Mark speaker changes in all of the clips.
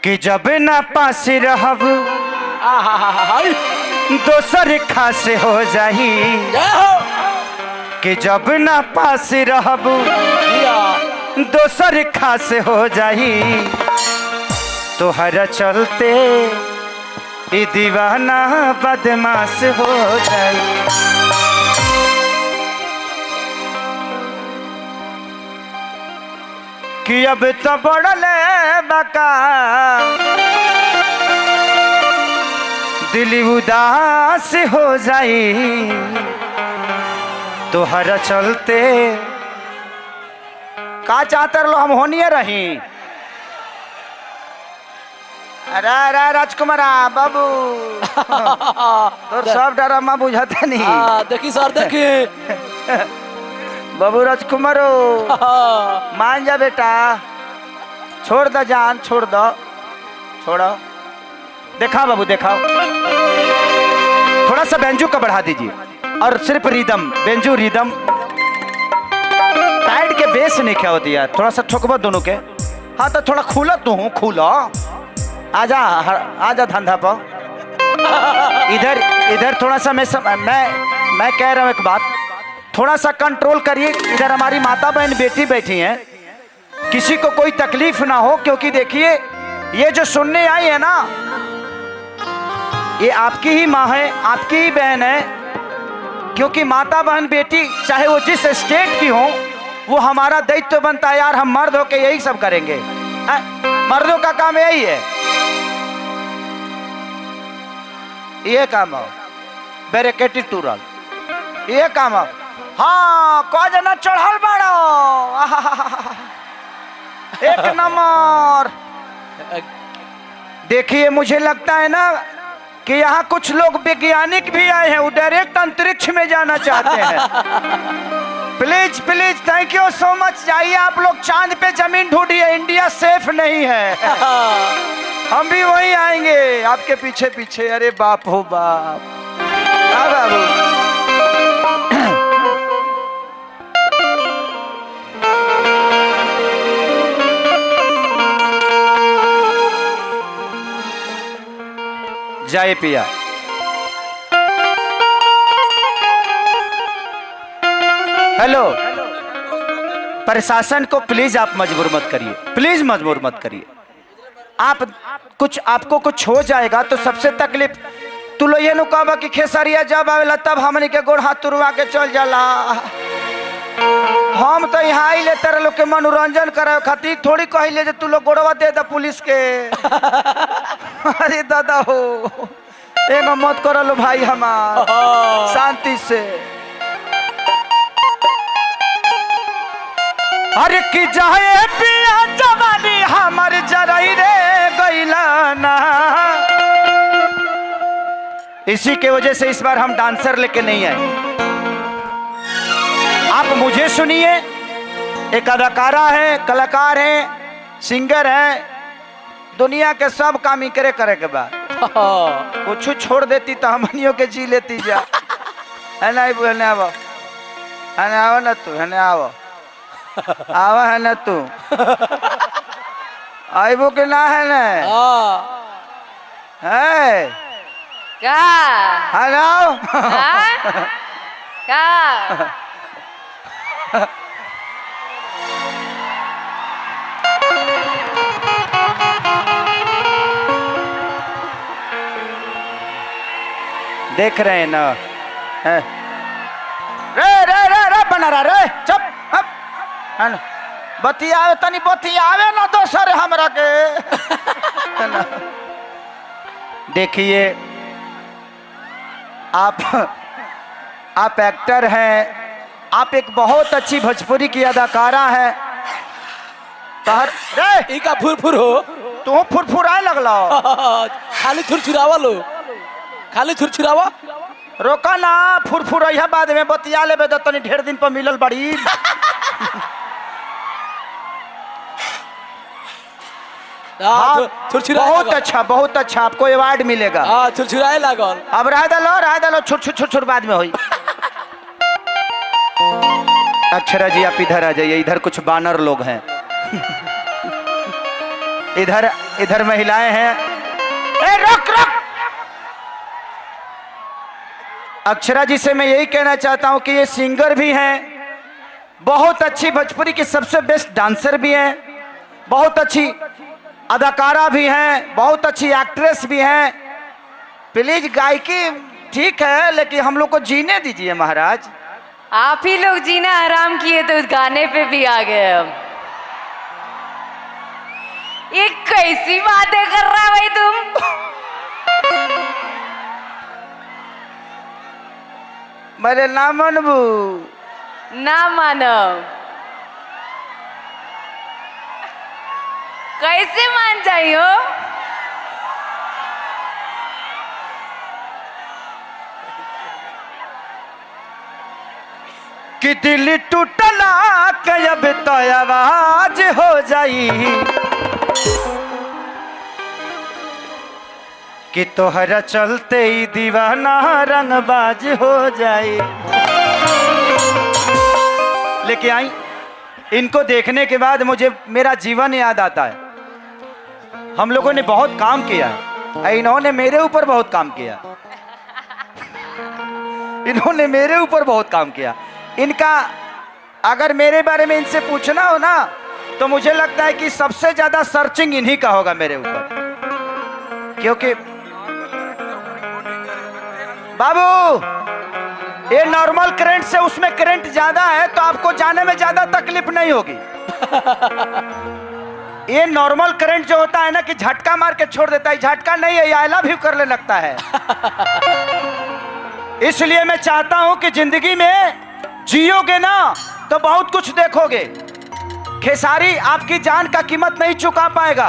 Speaker 1: कि जब ना पास रहब दोसर खास हो जाही कि जब ना पास रहब दोसर खास हो जाही तोहरा चलते ई दीवाना बदमाश हो जाई। कि अब तो बढ़ले बका दिल उदास हो जाई तोहरा चलते का चाहते लो हम होनिए रही। अरे अरे राजकुमारा बाबू तो सब डरामा बुझाते नहीं।
Speaker 2: देखी सर देखी
Speaker 1: बाबू राजकुमारो मान जा बेटा, छोड़ दो जान, छोड़ दो, छोड़ो। देखा बाबू दिखाओ, थोड़ा सा बेंजू का बढ़ा दीजिए और सिर्फ रिदम बेंजू रिदम टाइट के बेस नहीं क्या होती यार, थोड़ा सा ठोकबो दोनों के। हाँ तो थोड़ा खुला तू हूँ, खुला आजा आजा धंधा पाओ। इधर इधर थोड़ा सा मैं कह रहा हूँ एक बात, थोड़ा सा कंट्रोल करिए। इधर हमारी माता बहन बेटी बैठी हैं, किसी को कोई तकलीफ ना हो, क्योंकि देखिए ये जो सुनने आई है ना ये आपकी ही माँ है, आपकी ही बहन है। क्योंकि माता बहन बेटी चाहे वो जिस स्टेट की हो वो हमारा दायित्व बनता है यार, हम मर्द होके यही सब करेंगे। मर्दों का काम यही है, ये काम हो बैरिकेटी टूरल, ये काम हो। हाँ को जना चढ़ल बाड़ो एक नंबर। देखिए मुझे लगता है ना कि यहाँ कुछ लोग वैज्ञानिक भी आए हैं, वो डायरेक्ट अंतरिक्ष में जाना चाहते हैं। Please please thank you so much, जाइए आप लोग चांद पे जमीन ढूंढिए, इंडिया सेफ नहीं है। हम भी वही आएंगे आपके पीछे पीछे। अरे बाप हो बाप, हाँ बाबू जाए पिया। हेलो प्रशासन को प्लीज आप मजबूर मत करिए, प्लीज मजबूर मत करिए। आपको कुछ हो जाएगा तो सबसे तकलीफ तू लो ये नु कहबा कि खेसरिया जब आवेला तब हमनी के गोड़ हाथ तुरवा के चल जाला। हम तो यहाँ ही ले तेरे लोग के मनोरंजन करे खातिर थोड़ी कहिले जे तू लोग गोड़वा दे दा पुलिस के। अरे दादा हो एगो मत करो लो भाई हमार, शांति से। अरे कि जाए पिया जवानी हमार जराई रे गइलाना। इसी के वजह से इस बार हम डांसर लेके नहीं आए। आप मुझे सुनिए, एक अदाकारा है, कलाकार है, सिंगर है, दुनिया के सब काम ही करे के बाद कुछ छोड़ देती तो हमनियों के जी लेती जा। है ना हने आवो, हने आवो ना तू, हने आवो आवा है ना तू, आईबो के ना है ना है
Speaker 3: क्या
Speaker 1: हेलो
Speaker 3: क्या
Speaker 1: देख रहे हैं ना, है रे रे रे रे बना रहा रे, चुप है ना, बतियावे तनी बतियावे ना दोसर हमरा के। देखिए आप एक्टर हैं, आप एक बहुत अच्छी भोजपुरी की अदाकारा है। रे
Speaker 2: इका फुरफुर हो
Speaker 1: तू फुरफुराए लगला
Speaker 2: खाली छुरछुरावा लो, खाली छुरछुरावा
Speaker 1: रोका ना, फुरफुर है बाद में बतिया लेबे तो तनी ढेर दिन पर मिलल बड़ी। हाँ, बहुत अच्छा बहुत अच्छा, आपको अवार्ड मिलेगा।
Speaker 2: हाँ छुरछुराए लागल।
Speaker 1: अब रह दलो छुर छुर छुर छुर बाद में होई। अक्षरा जी आप इधर आ जाइए, इधर कुछ बानर लोग हैं। इधर इधर महिलाएं हैं। ए रुक रुक। अक्षरा जी से मैं यही कहना चाहता हूं कि ये सिंगर भी हैं, बहुत अच्छी भोजपुरी की सबसे बेस्ट डांसर भी हैं, बहुत अच्छी अदाकारा भी हैं, बहुत अच्छी एक्ट्रेस भी हैं। प्लीज गायकी ठीक है, लेकिन हम लोग को जीने दीजिए महाराज।
Speaker 3: आप ही लोग जीना हराम किए तो उस गाने पे भी आ गए हम। ये कैसी बातें कर रहा है भाई तुम?
Speaker 1: मेरे ना मनबू
Speaker 3: ना मानो। कैसे मान जाइयो?
Speaker 1: कि दिल टूटला कब तो आवाज हो जाई, कि तोहरा चलते ही दीवाना रंगबाज हो जाई। लेके आई, इनको देखने के बाद मुझे मेरा जीवन याद आता है। हम लोगों ने बहुत काम किया है, इन्होंने मेरे ऊपर बहुत काम किया, इन्होंने मेरे ऊपर बहुत काम किया। इनका अगर मेरे बारे में इनसे पूछना हो ना, तो मुझे लगता है कि सबसे ज्यादा सर्चिंग इन्हीं का होगा मेरे ऊपर। क्योंकि बाबू ये नॉर्मल करंट से उसमें करंट ज्यादा है, तो आपको जाने में ज्यादा तकलीफ नहीं होगी। ये नॉर्मल करंट जो होता है ना कि झटका मार के छोड़ देता है, झटका नहीं है, ये आई लव यू करने लगता है। इसलिए मैं चाहता हूं कि जिंदगी में जियोगे ना तो बहुत कुछ देखोगे। खेसारी आपकी जान का कीमत नहीं चुका पाएगा,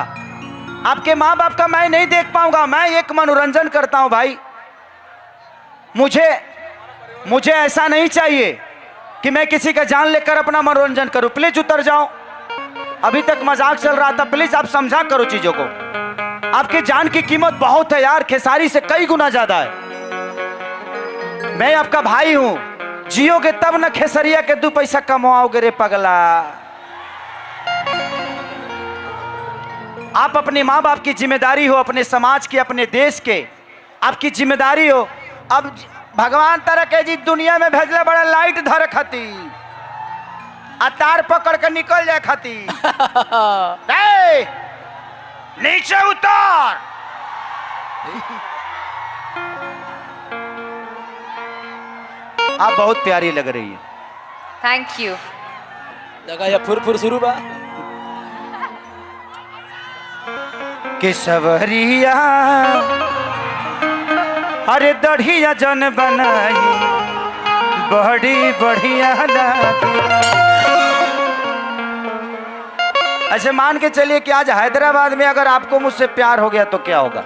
Speaker 1: आपके माँ बाप का मैं नहीं देख पाऊंगा। मैं एक मनोरंजन करता हूं भाई, मुझे ऐसा नहीं चाहिए कि मैं किसी का जान लेकर अपना मनोरंजन करूं। प्लीज उतर जाओ, अभी तक मजाक चल रहा था, प्लीज आप समझा करो चीजों को। आपकी जान की कीमत बहुत है यार, खेसारी से कई गुना ज्यादा है। मैं आपका भाई हूं, जियोगे तब न खेसरिया के 2 पैसा कमाओगे रे पगला। आप अपने माँ बाप की जिम्मेदारी हो, अपने समाज की, अपने देश के आपकी जिम्मेदारी हो। अब भगवान तरह के जी दुनिया में भेजले बड़ा लाइट धर खाती आ तार पकड़ के निकल जाए खाती। नीचे उतर। आप बहुत प्यारी लग रही है।
Speaker 3: Thank you.
Speaker 2: देखा ये फुर शुरू बा।
Speaker 1: कि सवरिया अरे दढ़िया जन बनाई बड़ी बढ़िया लगी। अच्छा मान के चलिए कि आज हैदराबाद में अगर आपको मुझसे प्यार हो गया तो क्या होगा?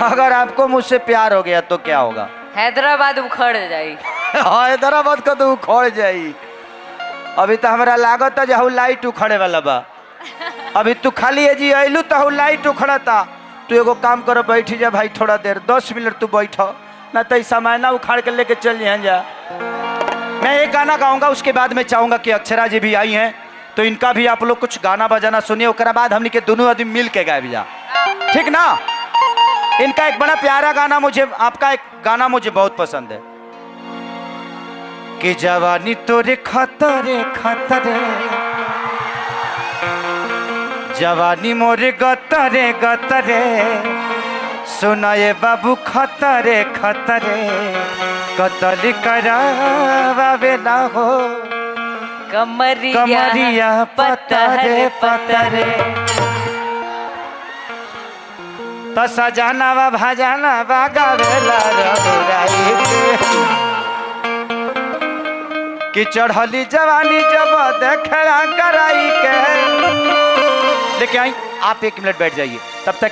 Speaker 1: अगर आपको मुझसे प्यार हो गया तो क्या होगा?
Speaker 3: हैदराबाद उखड़ जाई।
Speaker 1: हैदराबाद का तो उखड़ जाई। अभी तो हमारा लागत है जो लाइट उखड़े वाला बा। अभी तू खाली है जी अइलू तो लाइट उखड़ता। तू एगो काम करो, बैठी जा भाई थोड़ा देर, 10 मिनट तू बैठो ना, तो सामान ना उखाड़ के लेके चल यहाँ जा। मैं एक गाना गाऊंगा, उसके बाद मैं चाहूंगा कि अक्षरा जी भी आई हैं तो इनका भी आप लोग कुछ गाना बजाना सुनिए, उसके बाद हमने के दोनों आदमी मिल के गाए जा, ठीक ना? इनका एक बड़ा प्यारा गाना, मुझे आपका एक गाना मुझे बहुत पसंद है कि जवानी तोरे खतरे खतरे, जवानी मोरे गतरे गतरे, सुनाए बाबू खतरे खतरे, कतल करावे ना हो कमरिया पतरे पतरे। तो सजाना वा भजाना वा गावेला रघुराई कि चढ़ली जवानी जब देखला कराई के। लेके आई, आप 1 मिनट बैठ जाइए तब तक।